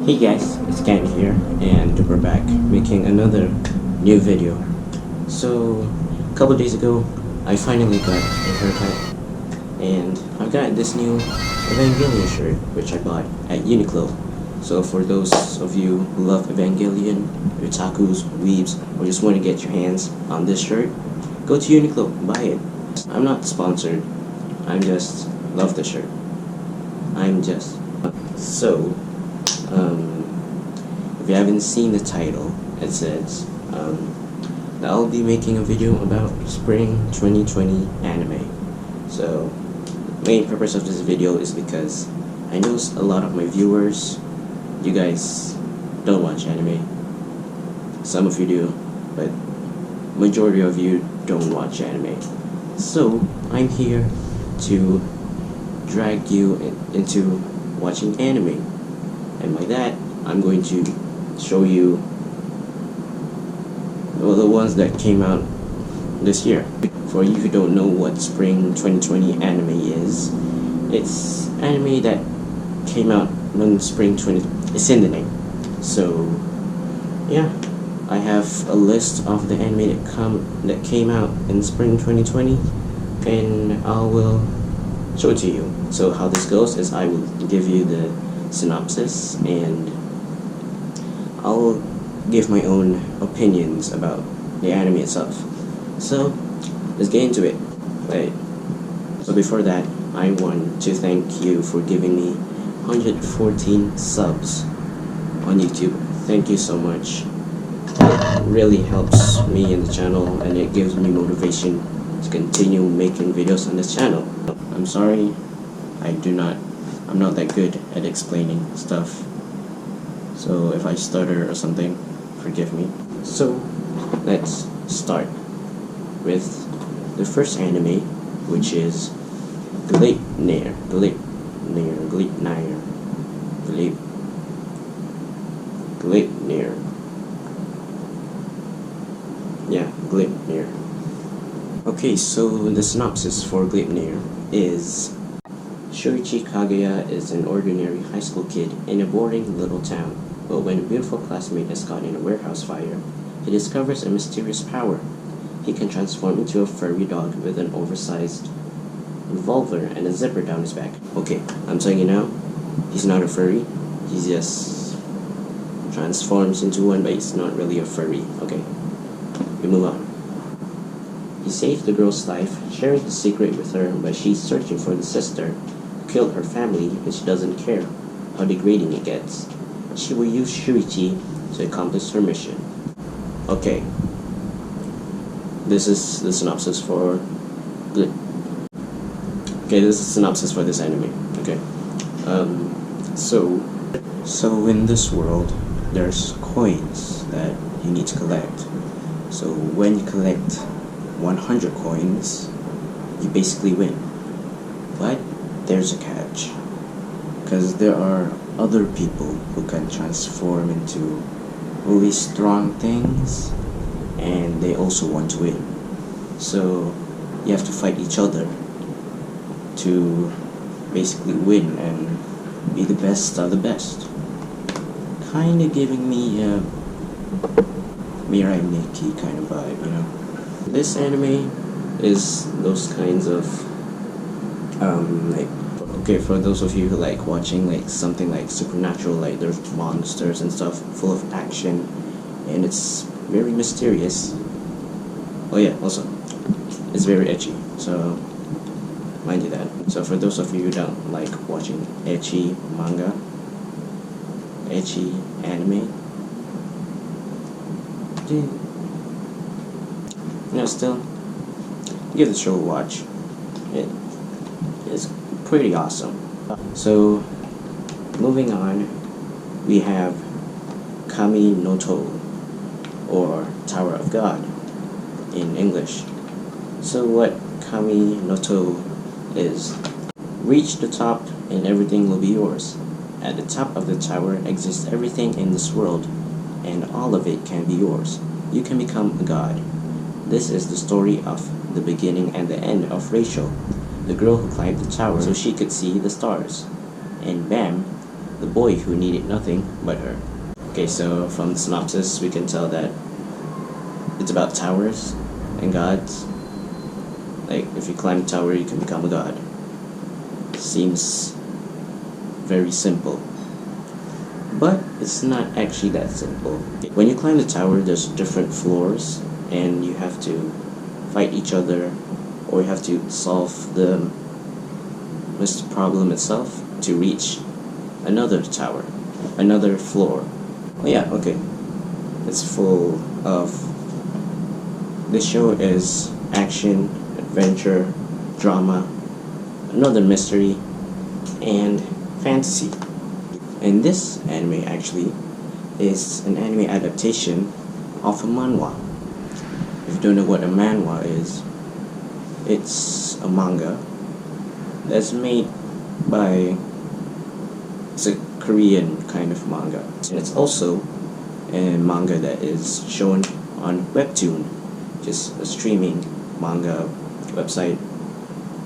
Hey guys, it's Ken here, and we're back making another new video. So, a couple days ago, I finally got a haircut, and I've got this new Evangelion shirt, which I bought at Uniqlo. So for those of you who love Evangelion, otakus, weebs, or just want to get your hands on this shirt, go to Uniqlo, buy it. I'm not sponsored, I'm just love the shirt. If you haven't seen the title, it says that I'll be making a video about spring 2020 anime. So, the main purpose of this video is because I know a lot of my viewers, you guys don't watch anime. Some of you do, but majority of you don't watch anime. So, I'm here to drag you into watching anime. And by that, I'm going to show you the ones that came out this year. For you who don't know what spring 2020 anime is, it's anime that came out when spring 20. It's in the name. So yeah, I have a list of the anime that came out in spring 2020, and I will show it to you. So how this goes is I will give you the synopsis, and I'll give my own opinions about the anime itself. So let's get into it. Right. So before that, I want to thank you for giving me 114 subs on YouTube. Thank you so much. It really helps me in the channel, and it gives me motivation to continue making videos on this channel. I'm sorry, I'm not that good at explaining stuff, so if I stutter or something, forgive me. So let's start with the first anime, which is Gleipnir. Yeah, Gleipnir. Okay, so the synopsis for Gleipnir is: Shuichi Kaguya is an ordinary high school kid in a boring little town, but when a beautiful classmate is caught in a warehouse fire, he discovers a mysterious power. He can transform into a furry dog with an oversized revolver and a zipper down his back. Okay, I'm telling you now, he's not a furry. He just transforms into one, but he's not really a furry. Okay, we move on. He saved the girl's life, sharing his secret with her, but she's searching for the sister who killed her family, and she doesn't care how degrading it gets. She will use Shuichi to accomplish her mission. Okay, this is the synopsis for this is the synopsis for this anime. Okay, so in this world, there's coins that you need to collect. So when you collect 100 coins, you basically win. But there's a catch, because there are other people who can transform into really strong things, and they also want to win. So you have to fight each other to basically win and be the best of the best. Kinda giving me a Mirai Nikki kind of vibe, you know. This anime is those kinds of for those of you who like watching like something like supernatural, like there's monsters and stuff, full of action, and it's very mysterious. Oh yeah, also it's very ecchi, so mind you that. So for those of you who don't like watching ecchi manga, ecchi anime, still give the show a watch. It is pretty awesome. So moving on, we have Kami no To, or Tower of God in English. So what Kami no To is: reach the top and everything will be yours. At the top of the tower exists everything in this world, and all of it can be yours. You can become a god. This is the story of the beginning and the end of Rachel, the girl who climbed the tower so she could see the stars. And bam, the boy who needed nothing but her. Okay, so from the synopsis we can tell that it's about towers and gods. Like, if you climb a tower, you can become a god. Seems very simple. But it's not actually that simple. When you climb the tower, there's different floors, and you have to fight each other, or you have to solve the problem itself to reach another tower, another floor. Oh yeah, okay. It's full of... This show is action, adventure, drama, another mystery, and fantasy. And this anime actually is an anime adaptation of a manhwa. If you don't know what a manhwa is, it's a manga that's made by... It's a Korean kind of manga. And it's also a manga that is shown on Webtoon, just a streaming manga website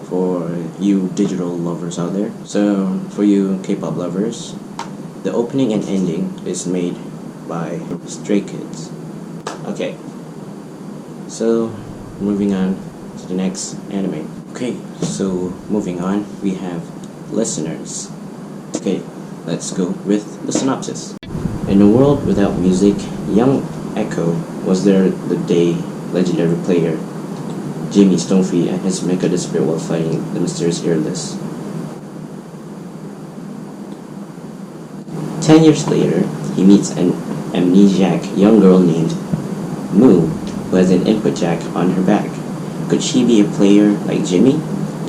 for you digital lovers out there. So for you K-pop lovers, the opening and ending is made by Stray Kids. Okay, so moving on to the next anime. Okay, so moving on, we have listeners. Okay, let's go with the synopsis. In a world without music, young Echo was there the day legendary player Jimmy Stonefree and his mecha disappeared while fighting the mysterious Earless. 10 years later, he meets an amnesiac young girl named Moo, who has an input jack on her back. Could she be a player like Jimmy?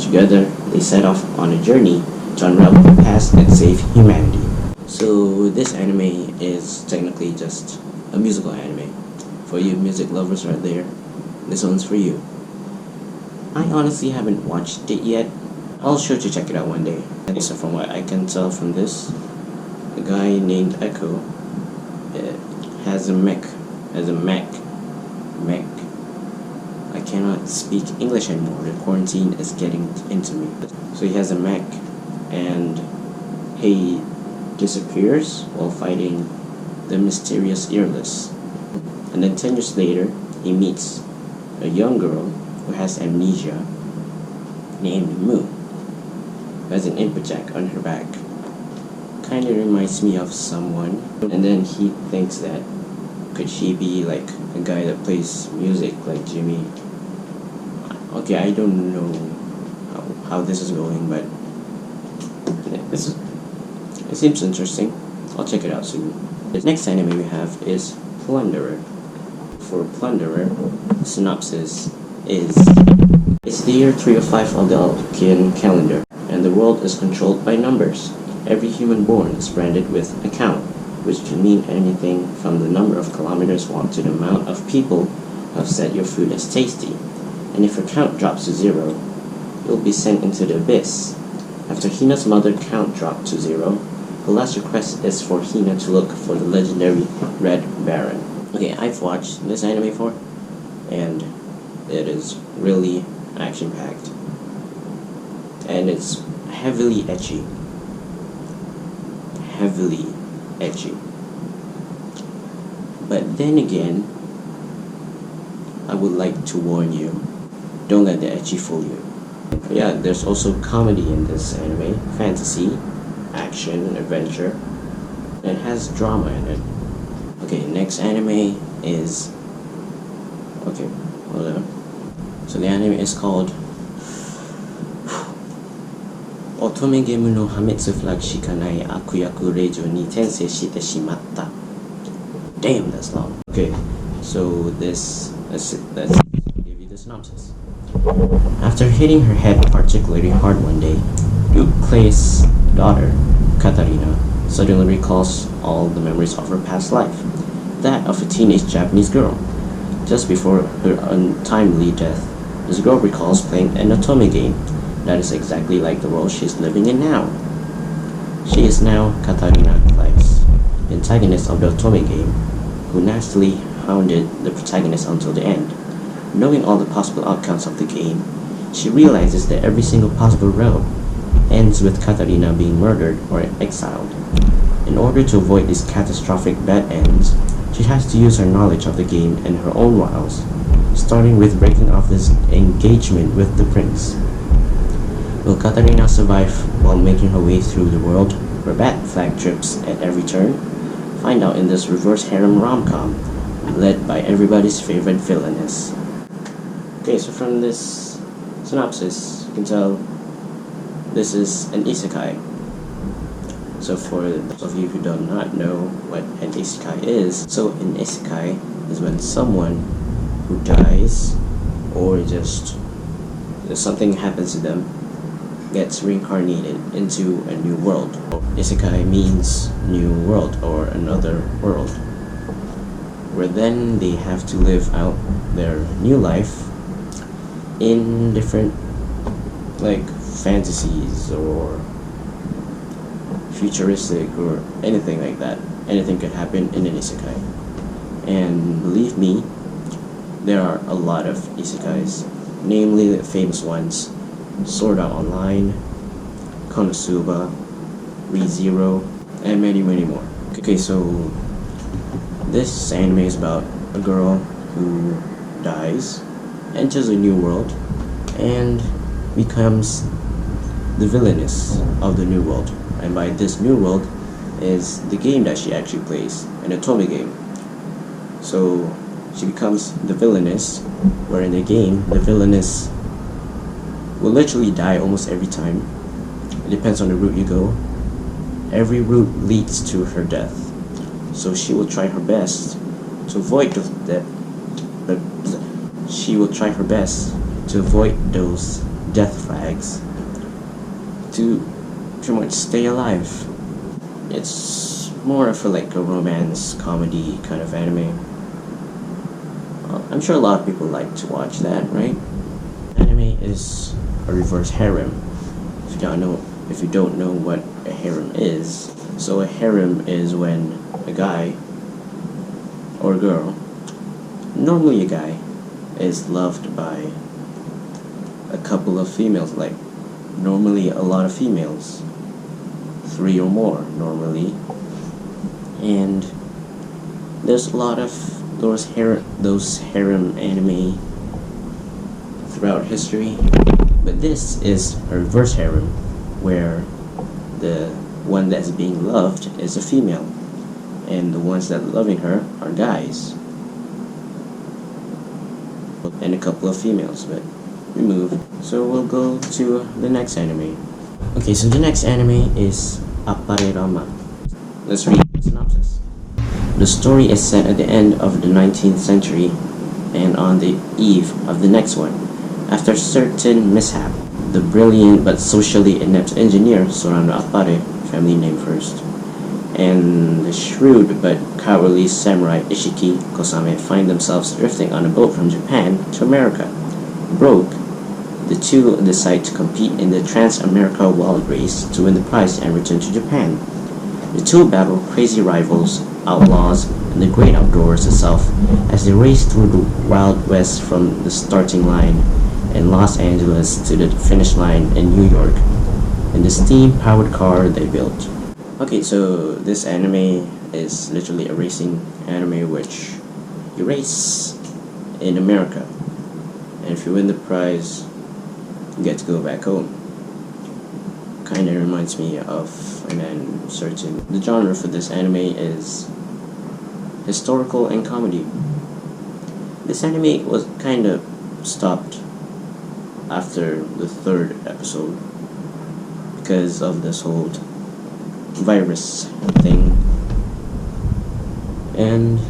Together, they set off on a journey to unravel the past and save humanity. So this anime is technically just a musical anime. For you music lovers right there, this one's for you. I honestly haven't watched it yet. I'll sure to check it out one day. So from what I can tell from this, the guy named Echo has a mech. I cannot speak English anymore. The quarantine is getting into me. So he has a mech, and he disappears while fighting the mysterious Earless. And then 10 years later, he meets a young girl who has amnesia named Moo, who has an input jack on her back. Kinda reminds me of someone. And then he thinks that could she be like a guy that plays music like Jimmy? Okay, I don't know how this is going, but it seems interesting. I'll check it out soon. The next anime we have is Plunderer. For Plunderer, the synopsis is: it's the year 305 of the Alkian calendar, and the world is controlled by numbers. Every human born is branded with a count, which can mean anything from the number of kilometers walked to the amount of people who have said your food is tasty. And if your count drops to 0, you'll be sent into the abyss. After Hina's mother count dropped to 0, the last request is for Hina to look for the legendary Red Baron. Okay, I've watched this anime before, and it is really action-packed. And it's heavily ecchi. But then again, I would like to warn you, don't let the ecchi fool you. Yeah, there's also comedy in this anime, fantasy, action, adventure, and it has drama in it. Okay, next anime is... Okay, hold on. So the anime is called Otome Gemu no Hametsu flag shikanai akuyaku reijo ni tensei shite shimatta. Damn, that's long. Okay, so let's give you the synopsis. After hitting her head particularly hard one day, Duke Clay's daughter, Katarina, suddenly recalls all the memories of her past life, that of a teenage Japanese girl. Just before her untimely death, this girl recalls playing an Otome game that is exactly like the world she's living in now. She is now Katarina Clay's, the antagonist of the Otome game, who nastily hounded the protagonist until the end. Knowing all the possible outcomes of the game, she realizes that every single possible route ends with Katarina being murdered or exiled. In order to avoid these catastrophic bad ends, she has to use her knowledge of the game and her own wiles, starting with breaking off this engagement with the prince. Will Katarina survive while making her way through the world where bad flag trips at every turn? Find out in this reverse harem rom-com, led by everybody's favorite villainess. Okay, so from this synopsis, you can tell this is an isekai. So for those of you who do not know what an isekai is, so an isekai is when someone who dies or just something happens to them gets reincarnated into a new world. Isekai means new world or another world, where then they have to live out their new life in different like fantasies or futuristic or anything like that. Anything could happen in an isekai. And believe me, there are a lot of isekais, namely the famous ones: Sword Art Online, Konosuba, ReZero, and many more. Okay, so this anime is about a girl who dies, enters a new world, and becomes the villainess of the new world. And by this new world is the game that she actually plays, an Otome game. So she becomes the villainess, where in the game, the villainess will literally die almost every time. It depends on the route you go. Every route leads to her death. So she will try her best to avoid those death flags to pretty much stay alive. It's more of a romance comedy kind of anime. I'm sure a lot of people like to watch that, right? Anime is a reverse harem. If you don't know what a harem is, so a harem is when a guy or a girl, normally a guy, is loved by a couple of females, like normally a lot of females, 3 or more normally, and there's a lot of those harem anime throughout history. But this is a reverse harem, where the one that's being loved is a female, and the ones that are loving her are guys, and a couple of females, but we move. So we'll go to the next anime. Okay, so the next anime is Appare-Ranman. Let's read the synopsis. The story is set at the end of the 19th century and on the eve of the next one. After certain mishap, the brilliant but socially inept engineer Sorano Appare, family name first, and the shrewd but cowardly samurai Ishiki Kosame find themselves drifting on a boat from Japan to America. Broke, the two decide to compete in the Trans-America Wild Race to win the prize and return to Japan. The two battle crazy rivals, outlaws, and the great outdoors itself as they race through the Wild West from the starting line in Los Angeles to the finish line in New York in the steam-powered car they built. Okay, so this anime is literally a racing anime which you race in America, and if you win the prize, you get to go back home. Kinda reminds me of an certain. The genre for this anime is historical and comedy. This anime was kinda stopped after the 3rd episode because of this whole virus thing, and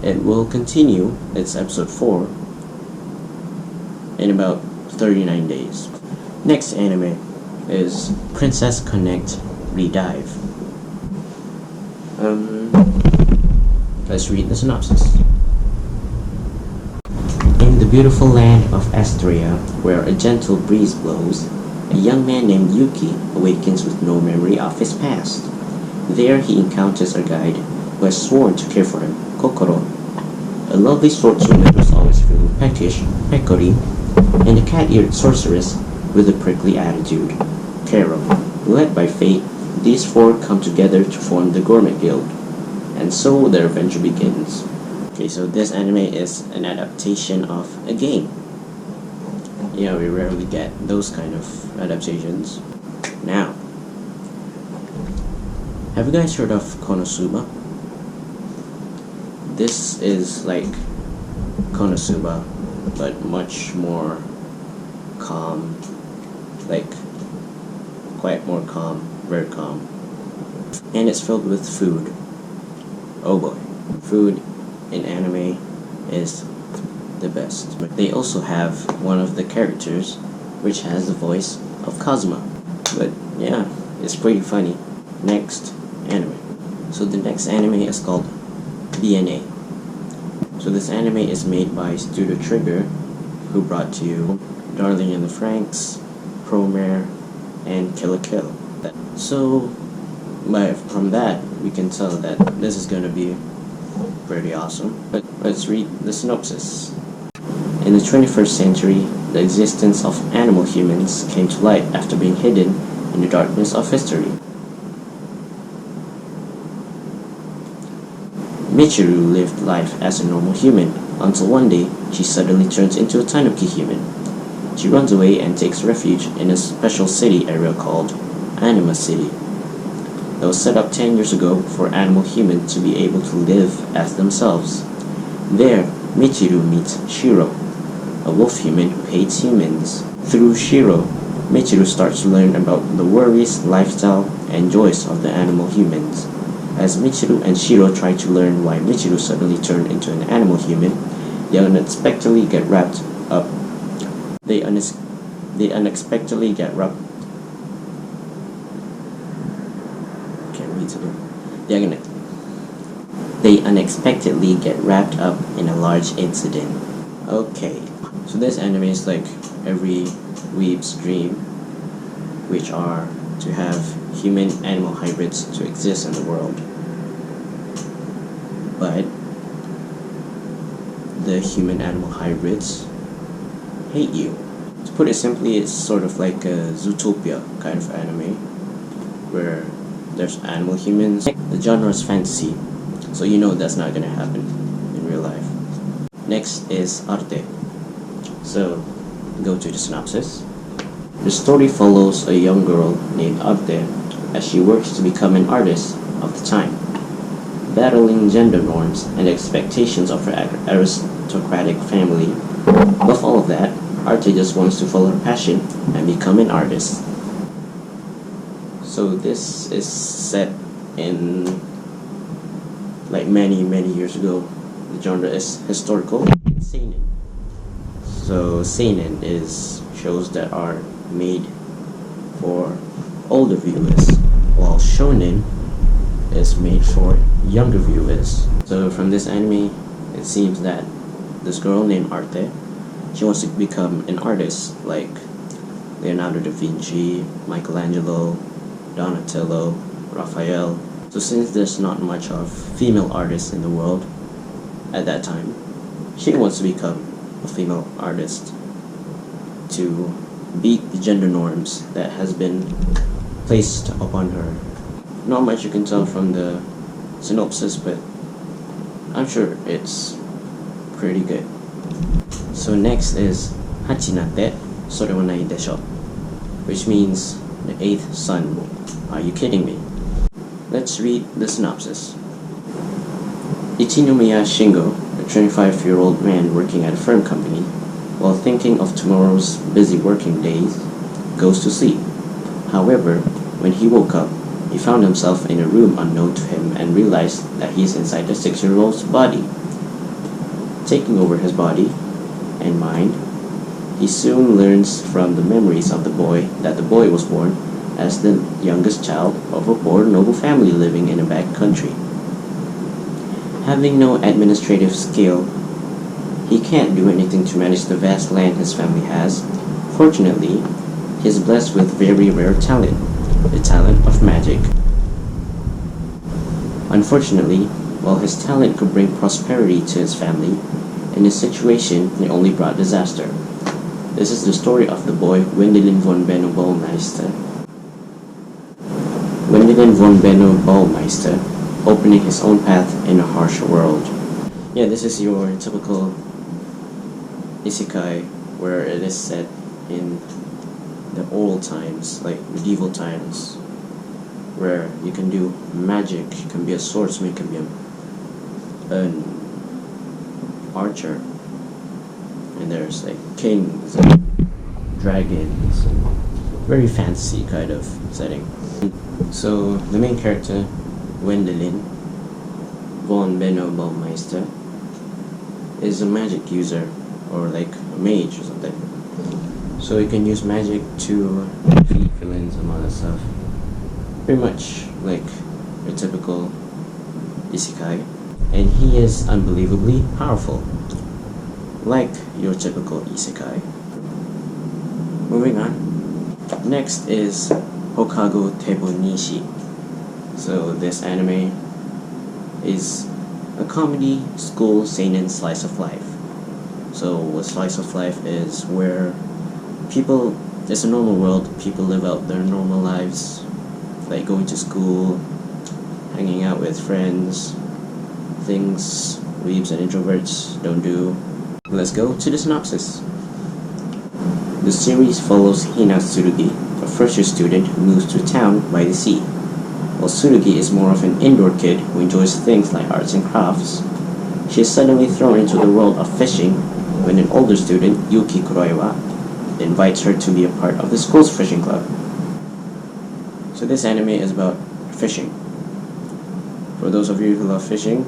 it will continue. It's episode 4 in about 39 days. Next anime is Princess Connect Redive. Let's read the synopsis. In the beautiful land of Astria, where a gentle breeze blows, a young man named Yuki awakens with no memory of his past. There he encounters a guide who has sworn to care for him, Kokoro, a lovely swordswoman who's always feeling peckish, Pekori, and a cat-eared sorceress with a prickly attitude, Kero, who led by fate These four come together to form the Gourmet Guild, and so their adventure begins. Okay, so this anime is an adaptation of a game. Yeah, we rarely get those kind of adaptations. Now, have you guys heard of Konosuba? This is like Konosuba, but much more calm, like quite more calm, very calm. And it's filled with food. Oh boy, food in anime is the best. But they also have one of the characters which has the voice of Kazuma. But yeah, it's pretty funny. Next anime. So the next anime is called DNA. So this anime is made by Studio Trigger, who brought to you Darling in the Franxx, Promare, and Kill la Kill. So from that we can tell that this is gonna be pretty awesome. But let's read the synopsis. In the 21st century, the existence of animal humans came to light after being hidden in the darkness of history. Michiru lived life as a normal human until one day she suddenly turns into a tanuki human. She runs away and takes refuge in a special city area called Anima City that was set up 10 years ago for animal humans to be able to live as themselves. There, Michiru meets Shiro, a wolf human who hates humans. Through Shiro, Michiru starts to learn about the worries, lifestyle, and joys of the animal humans. As Michiru and Shiro try to learn why Michiru suddenly turned into an animal human, they unexpectedly get wrapped up. They unexpectedly get wrapped. Can't read today. They unexpectedly get wrapped up in a large incident. Okay, so this anime is like every weeb's dream, which are to have human-animal hybrids to exist in the world. But the human-animal hybrids hate you. To put it simply, it's sort of like a Zootopia kind of anime, where there's animal humans. The genre is fantasy, so you know that's not gonna happen in real life. Next is Arte. So, go to the synopsis. The story follows a young girl named Arte as she works to become an artist of the time, battling gender norms and expectations of her aristocratic family. Above all of that, Arte just wants to follow her passion and become an artist. So this is set in like many years ago. The genre is historical and seinen. So seinen is shows that are made for older viewers, while shonen is made for younger viewers. So from this anime, it seems that this girl named Arte, she wants to become an artist like Leonardo da Vinci, Michelangelo, Donatello, Raphael. So since there's not much of female artists in the world at that time, she wants to become a female artist to beat the gender norms that has been placed upon her. Not much you can tell from the synopsis, but I'm sure it's pretty good. So next is Hachi-nan sore wa nai deshou, which means the 8th sun. Are you kidding me? Let's read the synopsis. Ichinomiya Shingo, a 25-year-old man working at a firm company, while thinking of tomorrow's busy working days, goes to sleep. However, when he woke up, he found himself in a room unknown to him and realized that he is inside the 6-year-old's body. Taking over his body and mind, he soon learns from the memories of the boy that the boy was born as the youngest child of a poor noble family living in a back country. Having no administrative skill, he can't do anything to manage the vast land his family has. Fortunately, he is blessed with very rare talent, the talent of magic. Unfortunately, while his talent could bring prosperity to his family, in this situation it only brought disaster. This is the story of the boy Wendelin von Benobelmeister. When von Benno Baumeister, opening his own path in a harsh world. Yeah, this is your typical isekai where it is set in the old times, like medieval times, where you can do magic. You can be a swordsman, you can be an archer, and there's like kings and dragons, and very fantasy kind of setting. So the main character, Wendelin von Benno Baumeister, is a magic user, or like a mage or something. So you can use magic to defeat villains and all that stuff. Pretty much like your typical isekai. And he is unbelievably powerful, like your typical isekai. Moving on. Next is Houkago Teibou Nisshi. So this anime is a comedy school seinen slice of life. So a slice of life is where people, it's a normal world, people live out their normal lives, like going to school, hanging out with friends, things weebs and introverts don't do. Let's go to the synopsis. The series follows Hina Tsurugi, a first-year student who moves to a town by the sea. While Tsurugi is more of an indoor kid who enjoys things like arts and crafts, she is suddenly thrown into the world of fishing when an older student, Yuki Kuroiwa, invites her to be a part of the school's fishing club. So this anime is about fishing. For those of you who love fishing,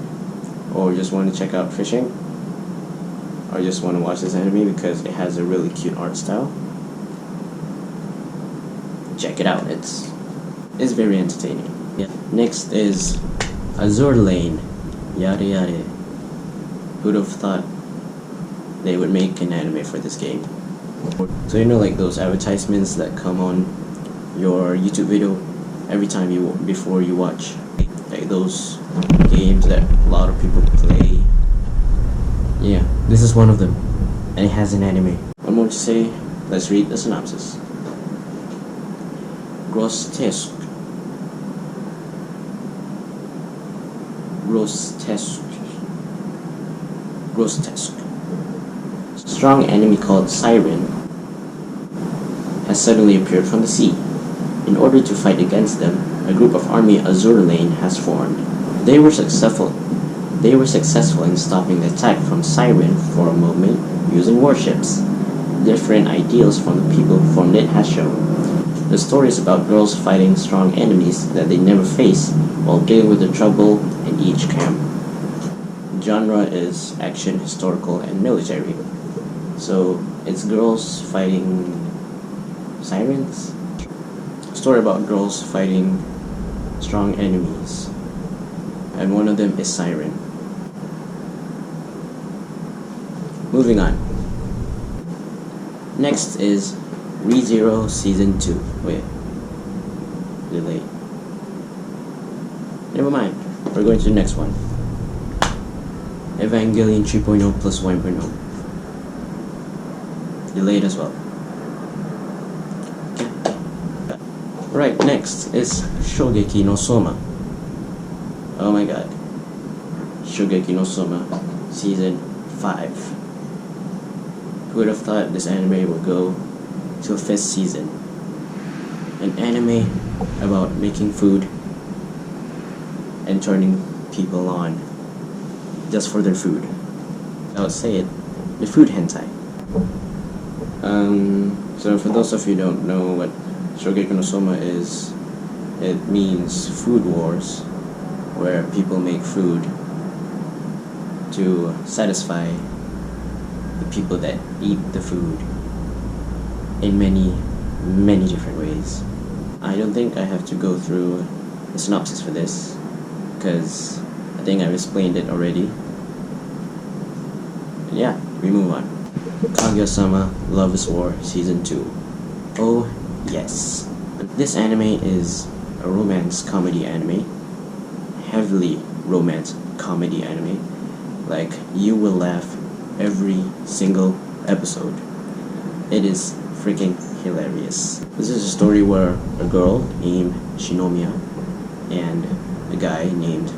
or just want to check out fishing, or just want to watch this anime because it has a really cute art style, check it out. It's very entertaining. Yeah. Next is Azur Lane. Yare yare. Who'd have thought they would make an anime for this game? So you know, like those advertisements that come on your YouTube video every time before you watch, like those games that a lot of people play. Yeah, this is one of them, and it has an anime. What more to say? Let's read the synopsis. Grotesque. Strong enemy called Siren has suddenly appeared from the sea. In order to fight against them, a group of army Azur Lane has formed. They were successful in stopping the attack from Siren for a moment using warships. Different ideals from the people formed it has shown. The story is about girls fighting strong enemies that they never face while dealing with the trouble in each camp. Genre is action, historical, and military. So it's girls fighting sirens. Story about girls fighting strong enemies, and one of them is Siren. Moving on. Next is ReZero Season 2. Wait. Delayed. Never mind. We're going to the next one. Evangelion 3.0 plus 1.0. Delayed as well. Right, next is Shokugeki no Souma. Oh my god. Shokugeki no Souma, Season 5. Who would have thought this anime would go to a 5th season? An anime about making food and turning people on just for their food. I would say it, the food hentai. So for those of you who don't know what Shokugeki no Soma is, it means food wars, where people make food to satisfy the people that eat the food in many, many different ways. I don't think I have to go through the synopsis for this, because I think I've explained it already. Yeah, we move on. Kaguya-sama Love is War Season 2. Oh yes. This anime is a romance comedy anime. Heavily romance comedy anime. Like, you will laugh every single episode. It is freaking hilarious. This is a story where a girl named Shinomiya and a guy named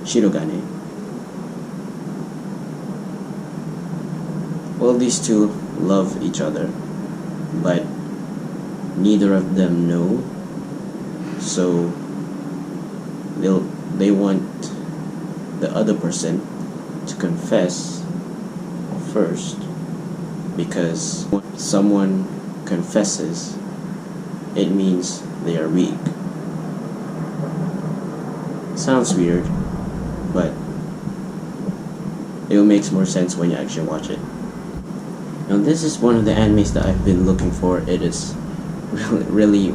Shirogane. Well, these two love each other, but neither of them know, so they want the other person to confess first, because when someone confesses, it means they are weak. Sounds weird, but it makes more sense when you actually watch it. Now this is one of the animes that I've been looking for. It is really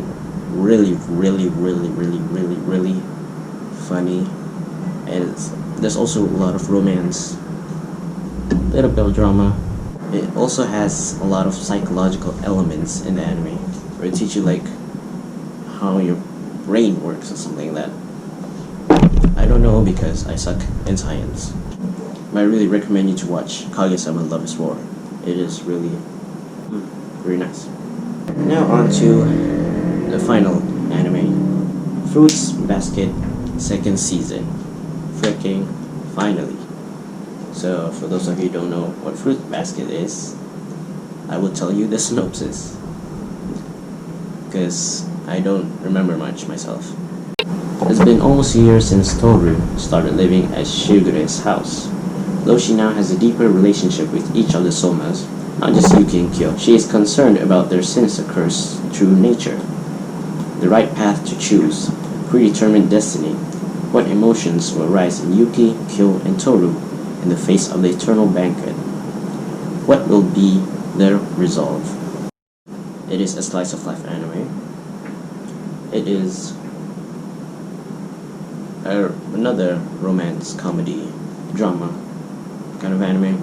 funny, and there's also a lot of romance, a little bit of drama. It also has a lot of psychological elements in the anime, where it teaches you like how your brain works or something like that. I don't know because I suck in science. But I really recommend you to watch Kaguya-sama Love is War. It is really very nice. Now on to the final anime, Fruits Basket second season. Freaking finally. So for those of you who don't know what Fruit Basket is, I will tell you the synopsis, because I don't remember much myself. It's been almost a year since Toru started living at Shigure's house. Though she now has a deeper relationship with each of the Soumas, not just Yuki and Kyo, she is concerned about their sinister curse true nature. The right path to choose, predetermined destiny. What emotions will rise in Yuki, Kyo, and Toru in the face of the eternal banquet? What will be their resolve? It is a slice of life anime. It is another romance, comedy, drama kind of anime,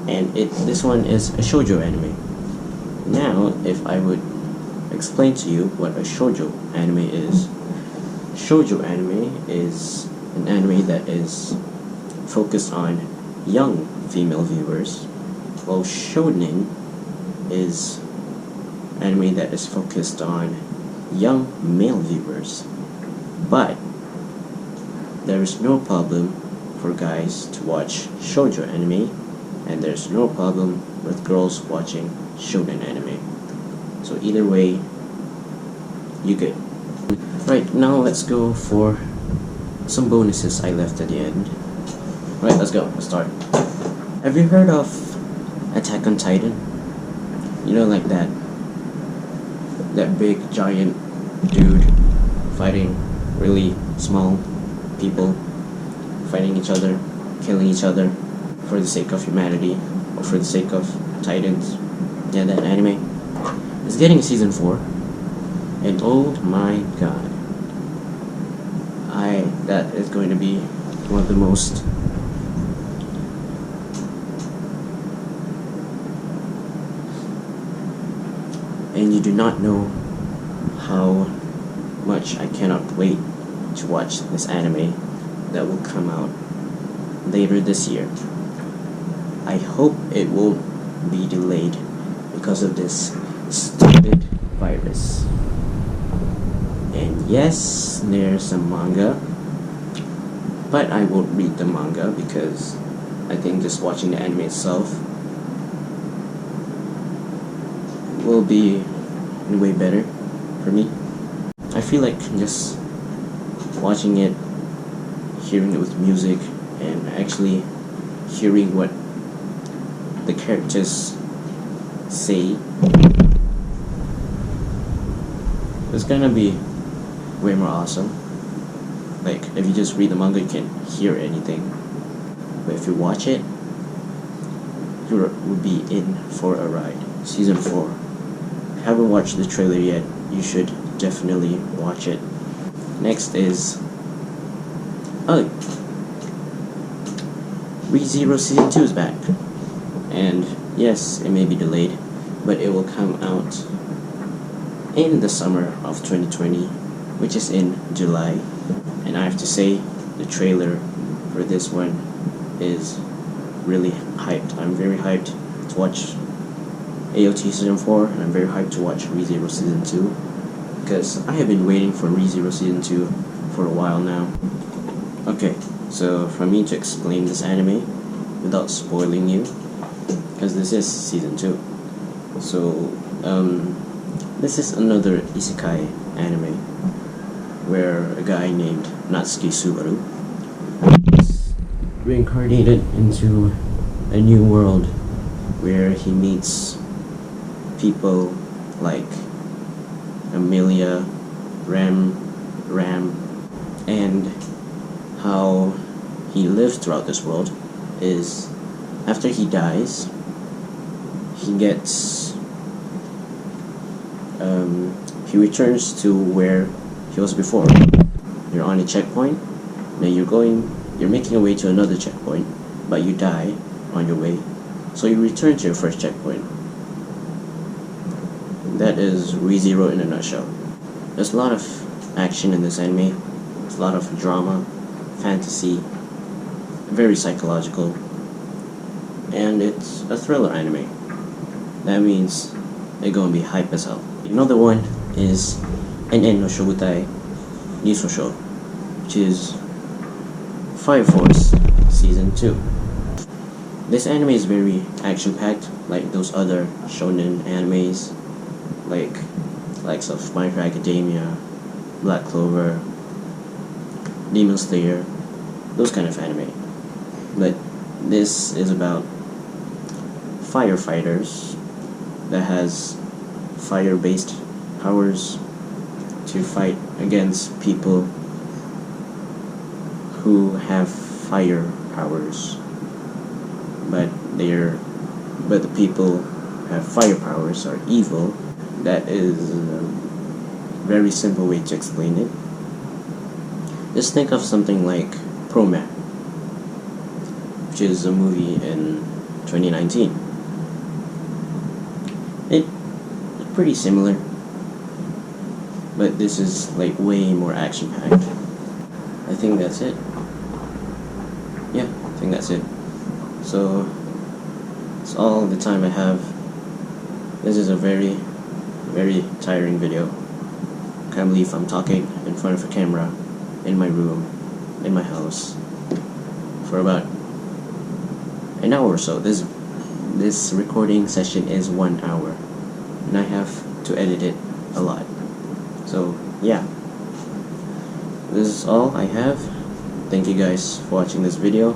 and this one is a shoujo anime. Now, if I would explain to you what a shoujo anime is, shoujo anime is an anime that is focused on young female viewers, while shonen is anime that is focused on young male viewers. But there is no problem for guys to watch shoujo anime, and there's no problem with girls watching shonen anime. So either way, you good. Right, now let's go for some bonuses I left at the end. Right, let's go. Let's start. Have you heard of Attack on Titan? You know, like that big giant dude fighting really small people, fighting each other, killing each other for the sake of humanity or for the sake of Titans. Yeah, that anime is getting season 4, and oh my god, that is going to be one of the most and you do not know how much I cannot wait to watch this anime that will come out later this year. I hope it won't be delayed because of this stupid virus. And yes, there's a manga, but I won't read the manga because I think just watching the anime itself will be way better for me. I feel like just watching it, hearing it with music, and actually hearing what the characters say is gonna be way more awesome. Like, if you just read the manga, you can't hear anything, but if you watch it, you will be in for a ride. Season 4. If you haven't watched the trailer yet, you should definitely watch it. Next is ReZero Season 2 is back, and yes, it may be delayed, but it will come out in the summer of 2020, which is in July. And I have to say, the trailer for this one is really hyped. I'm very hyped to watch AOT Season 4, and I'm very hyped to watch ReZero Season 2. because I have been waiting for ReZero Season 2 for a while now. Okay, so for me to explain this anime without spoiling you, because this is Season 2. So, this is another isekai anime where a guy named Natsuki Subaru is reincarnated into a new world where he meets people like Amelia, Ram, and how he lives throughout this world is after he dies, he gets he returns to where he was before. You're on a checkpoint, then you're making your way to another checkpoint, but you die on your way, so you return to your first checkpoint. That is ReZero in a nutshell. There's a lot of action in this anime. There's a lot of drama, fantasy, very psychological, and it's a thriller anime. That means it's gonna be hype as hell. Another one is NN no Shogutai Nisosho, which is Fire Force Season 2. This anime is very action-packed, like those other shonen animes, likes of My Hero Academia, Black Clover, Demon Slayer, those kind of anime. But this is about firefighters that has fire-based powers to fight against people who have fire powers, but the people who have fire powers are evil. That is a very simple way to explain it. Just think of something like Pro-Man, which is a movie in 2019. It's pretty similar, but this is like way more action-packed. I think that's it. Yeah, I think that's it. So, it's all the time I have. This is a very tiring video. Can't believe I'm talking in front of a camera in my room, in my house, for about an hour or so. This recording session is 1 hour, and I have to edit it a lot. So yeah, this is all I have. Thank you guys for watching this video.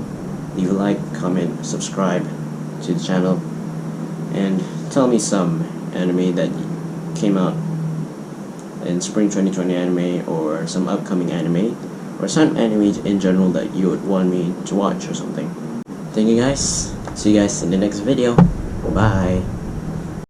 Leave a like, comment, subscribe to the channel, and tell me some anime that came out in spring 2020 anime, or some upcoming anime, or some anime in general that you would want me to watch or something. Thank you guys. See you guys in the next video. Bye.